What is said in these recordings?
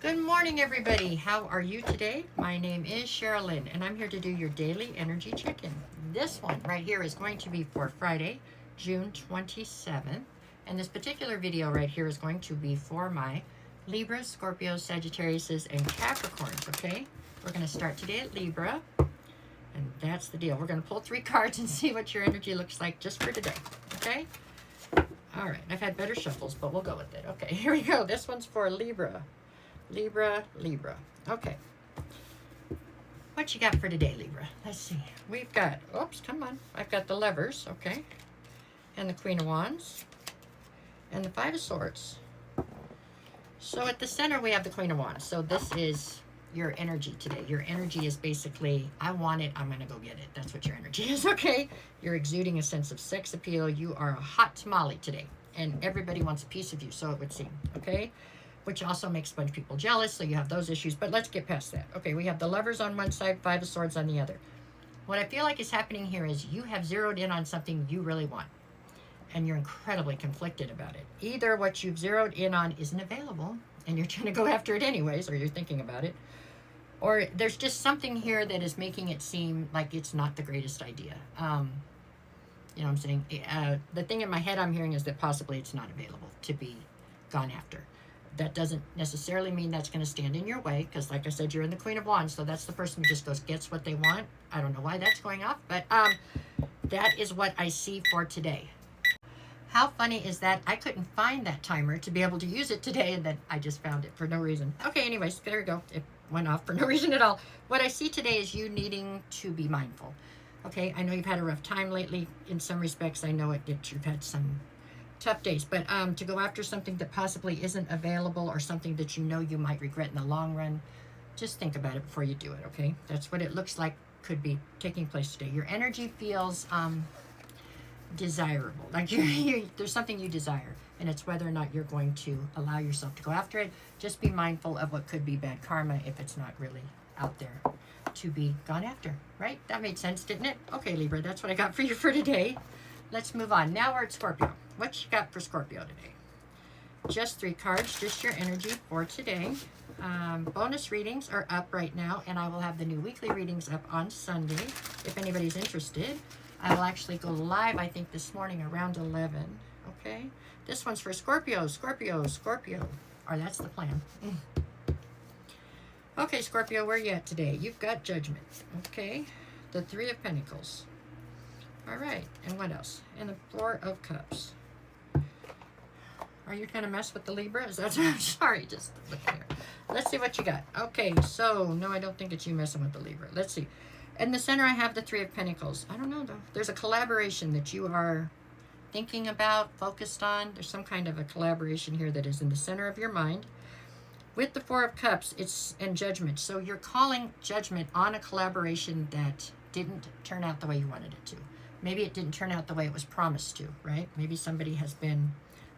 Good morning, everybody. How are you today? My name is Sherilyn, and I'm here to do your daily energy check-in. This one right here is going to be for Friday, June 27th. And this particular video right here is going to be for my Libra, Scorpio, Sagittarius, and Capricorns, okay? We're going to start today at Libra, and that's the deal. We're going to pull 3 cards and see what your energy looks like just for today, okay? All right, I've had better shuffles, but we'll go with it. Okay, here we go. This one's for Libra. Libra. Okay. What you got for today, Libra? Let's see. We've got, oops, come on. I've got the Lovers, okay. And the Queen of Wands. And the Five of Swords. So at the center, we have the Queen of Wands. So this is your energy today. Your energy is basically, I want it, I'm going to go get it. That's what your energy is, okay? You're exuding a sense of sex appeal. You are a hot tamale today. And everybody wants a piece of you, so it would seem, okay? Which also makes a bunch of people jealous, so you have those issues. But let's get past that. Okay, we have the Lovers on one side, Five of Swords on the other. What I feel like is happening here is you have zeroed in on something you really want, and you're incredibly conflicted about it. Either what you've zeroed in on isn't available, and you're trying to go after it anyways, or you're thinking about it, or there's just something here that is making it seem like it's not the greatest idea. You know what I'm saying? The thing in my head I'm hearing is that possibly it's not available to be gone after. That doesn't necessarily mean that's going to stand in your way, because like I said, you're in the Queen of Wands, so that's the person who just gets what they want. I don't know why that's going off, but that is what I see for today. How funny is that? I couldn't find that timer to be able to use it today, and then I just found it for no reason. Okay, anyways, there we go. It went off for no reason at all. What I see today is you needing to be mindful. Okay, I know you've had a rough time lately. In some respects, I know you've had some tough days, but to go after something that possibly isn't available, or something that you know you might regret in the long run, just think about it before you do it, okay? That's what it looks like could be taking place today. Your energy feels desirable, like there's something you desire, and it's whether or not you're going to allow yourself to go after it. Just be mindful of what could be bad karma if it's not really out there to be gone after, right? That made sense, didn't it? Okay, Libra, that's what I got for you for today. Let's move on. Now we're at Scorpio. What you got for Scorpio today? Just 3 cards, just your energy for today. Bonus readings are up right now, and I will have the new weekly readings up on Sunday if anybody's interested. I will actually go live, I think, this morning around 11. Okay? This one's for Scorpio. Or that's the plan. Okay, Scorpio, where you at today? You've got Judgment. Okay? The 3 of Pentacles. All right, and what else? And the 4 of Cups. Are you trying to mess with the Libra? Is that, I'm sorry, just look here. Let's see what you got. Okay, so, no, I don't think it's you messing with the Libra. Let's see. In the center, I have the 3 of Pentacles. I don't know, though. There's a collaboration that you are thinking about, focused on. There's some kind of a collaboration here that is in the center of your mind. With the 4 of Cups, it's in Judgment. So you're calling judgment on a collaboration that didn't turn out the way you wanted it to. Maybe it didn't turn out the way it was promised to, right? Maybe somebody has been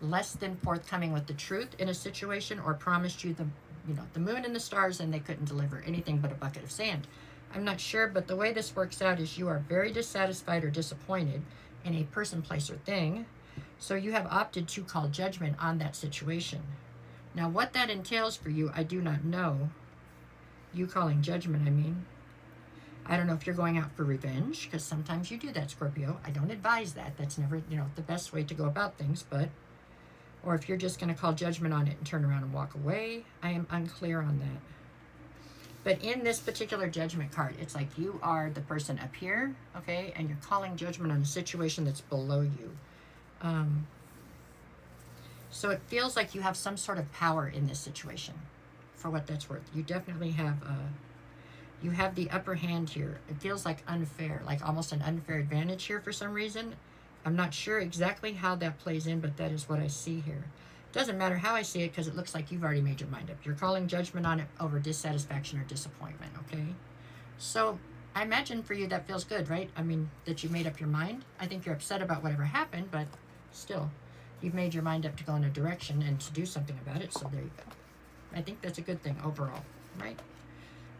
less than forthcoming with the truth in a situation, or promised you the moon and the stars, and they couldn't deliver anything but a bucket of sand. I'm not sure, but the way this works out is you are very dissatisfied or disappointed in a person, place, or thing. So you have opted to call judgment on that situation. Now, what that entails for you, I do not know. You calling judgment, I mean. I don't know if you're going out for revenge, because sometimes you do that, Scorpio. I don't advise that. That's never, the best way to go about things, but, or if you're just going to call judgment on it and turn around and walk away, I am unclear on that. But in this particular judgment card, it's like you are the person up here, okay, and you're calling judgment on a situation that's below you. So it feels like you have some sort of power in this situation, for what that's worth. You definitely have you have the upper hand here. It feels like unfair, like almost an unfair advantage here for some reason. I'm not sure exactly how that plays in, but that is what I see here. It doesn't matter how I see it, because it looks like you've already made your mind up. You're calling judgment on it over dissatisfaction or disappointment, okay? So I imagine for you that feels good, right? I mean, that you made up your mind. I think you're upset about whatever happened, but still, you've made your mind up to go in a direction and to do something about it, so there you go. I think that's a good thing overall, right?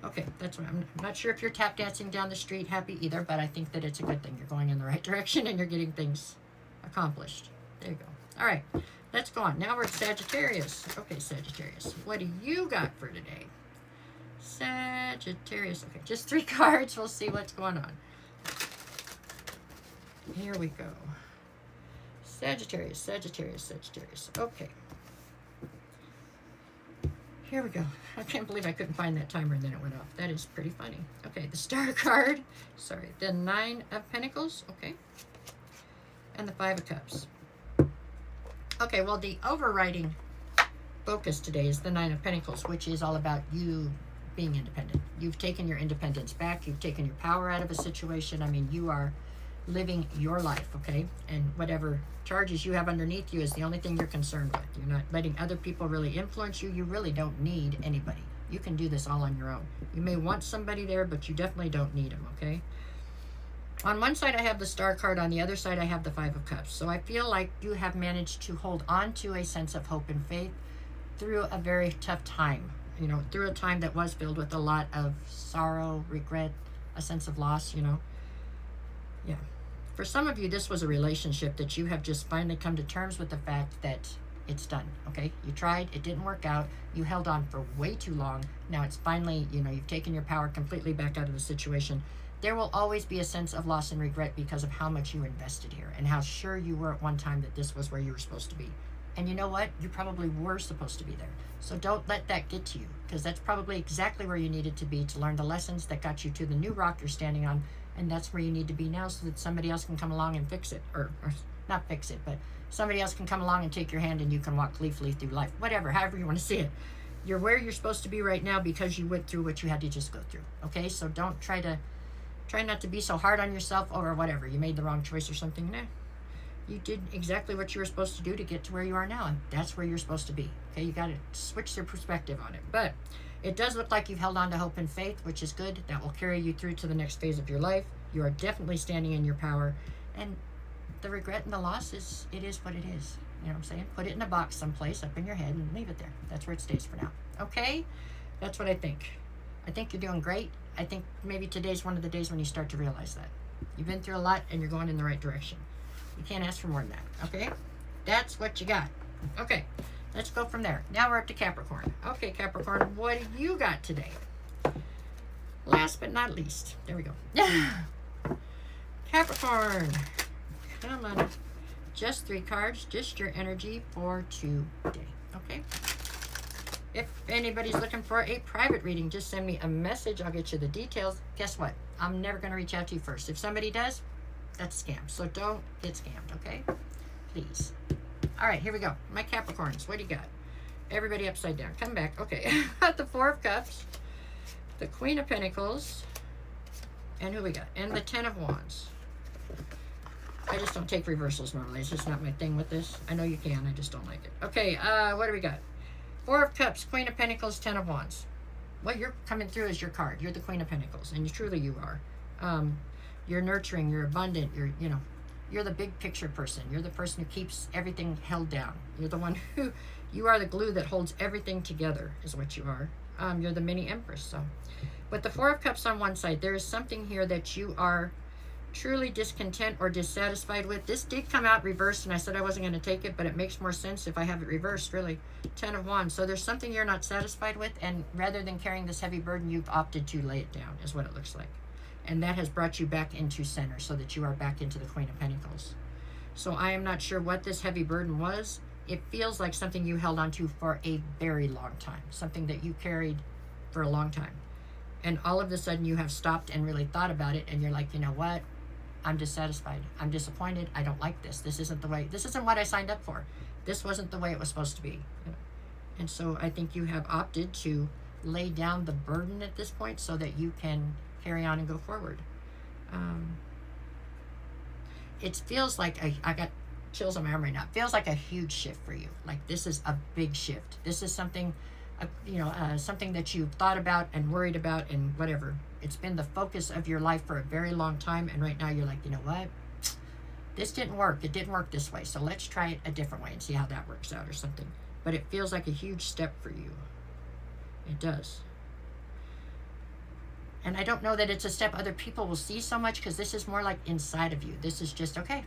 Okay, that's what I'm not sure if you're tap dancing down the street happy either, but I think that it's a good thing. You're going in the right direction and you're getting things accomplished. There you go. All right, Let's go on. Now we're at Sagittarius. Okay, Sagittarius. What do you got for today? Sagittarius. Okay, just 3 cards. We'll see what's going on. Here we go. Sagittarius, Sagittarius, Sagittarius. Okay. Here we go. I can't believe I couldn't find that timer and then it went off. That is pretty funny. Okay, the Star card. Sorry. The 9 of Pentacles. Okay. And the 5 of Cups. Okay, well, the overriding focus today is the 9 of Pentacles, which is all about you being independent. You've taken your independence back. You've taken your power out of a situation. I mean, you are living your life, okay? And whatever charges you have underneath you is the only thing you're concerned with. You're not letting other people really influence you. You really don't need anybody. You can do this all on your own. You may want somebody there, but you definitely don't need them, okay? On one side, I have the Star card. On the other side, I have the 5 of Cups. So I feel like you have managed to hold on to a sense of hope and faith through a very tough time. You know, through a time that was filled with a lot of sorrow, regret, a sense of loss, you know. Yeah. For some of you, this was a relationship that you have just finally come to terms with the fact that it's done, okay? You tried, it didn't work out. You held on for way too long. Now it's finally, you know, you've taken your power completely back out of the situation. There will always be a sense of loss and regret because of how much you invested here and how sure you were at one time that this was where you were supposed to be. And you know what? You probably were supposed to be there. So don't let that get to you, because that's probably exactly where you needed to be to learn the lessons that got you to the new rock you're standing on. And that's where you need to be now so that somebody else can come along and fix it. Or not fix it, but somebody else can come along and take your hand and you can walk gleefully through life. Whatever, however you want to see it. You're where you're supposed to be right now because you went through what you had to just go through. Okay? So don't try not to be so hard on yourself or whatever. You made the wrong choice or something. Nah. You did exactly what you were supposed to do to get to where you are now. And that's where you're supposed to be. Okay? You got to switch your perspective on it. But it does look like you've held on to hope and faith, which is good. That will carry you through to the next phase of your life. You are definitely standing in your power. And the regret and the loss it is what it is. You know what I'm saying? Put it in a box someplace up in your head and leave it there. That's where it stays for now. Okay? That's what I think. I think you're doing great. I think maybe today's one of the days when you start to realize that. You've been through a lot and you're going in the right direction. You can't ask for more than that. Okay? That's what you got. Okay. Let's go from there. Now we're up to Capricorn. Okay, Capricorn, what do you got today? Last but not least. There we go. Capricorn. Come on. Just 3 cards. Just your energy for today. Okay? If anybody's looking for a private reading, just send me a message. I'll get you the details. Guess what? I'm never going to reach out to you first. If somebody does, that's a scam. So don't get scammed, okay? Please. All right, here we go. My Capricorns, what do you got? Everybody upside down. Come back. Okay. Got the 4 of Cups, the Queen of Pentacles, and who we got? And the 10 of Wands. I just don't take reversals normally. It's just not my thing with this. I know you can. I just don't like it. Okay, what do we got? 4 of Cups, Queen of Pentacles, 10 of Wands. What you're coming through is your card. You're the Queen of Pentacles, and truly you are. You're nurturing. You're abundant. You're the big picture person. You're the person who keeps everything held down. You're the one you are the glue that holds everything together is what you are. You're the mini empress. So with the 4 of Cups on one side, there is something here that you are truly discontent or dissatisfied with. This did come out reversed, and I said I wasn't going to take it, but it makes more sense if I have it reversed, really. 10 of Wands. So there's something you're not satisfied with, and rather than carrying this heavy burden, you've opted to lay it down, is what it looks like. And that has brought you back into center so that you are back into the Queen of Pentacles. So I am not sure what this heavy burden was. It feels like something you held on to for a very long time. Something that you carried for a long time. And all of a sudden you have stopped and really thought about it. And you're like, you know what? I'm dissatisfied. I'm disappointed. I don't like this. This isn't what I signed up for. This wasn't the way it was supposed to be. And so I think you have opted to lay down the burden at this point so that you can carry on and go forward. It feels like I got chills on my arm right now. It feels like a huge shift for you. Like this is a big shift. This is something, something that you've thought about and worried about and whatever. It's been the focus of your life for a very long time. And right now you're like, you know what? This didn't work. It didn't work this way. So let's try it a different way and see how that works out or something. But it feels like a huge step for you. It does. And I don't know that it's a step other people will see so much, because this is more like inside of you. This is just, okay,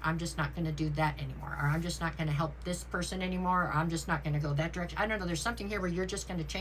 I'm just not going to do that anymore, or I'm just not going to help this person anymore, or I'm just not going to go that direction. I don't know. There's something here where you're just going to change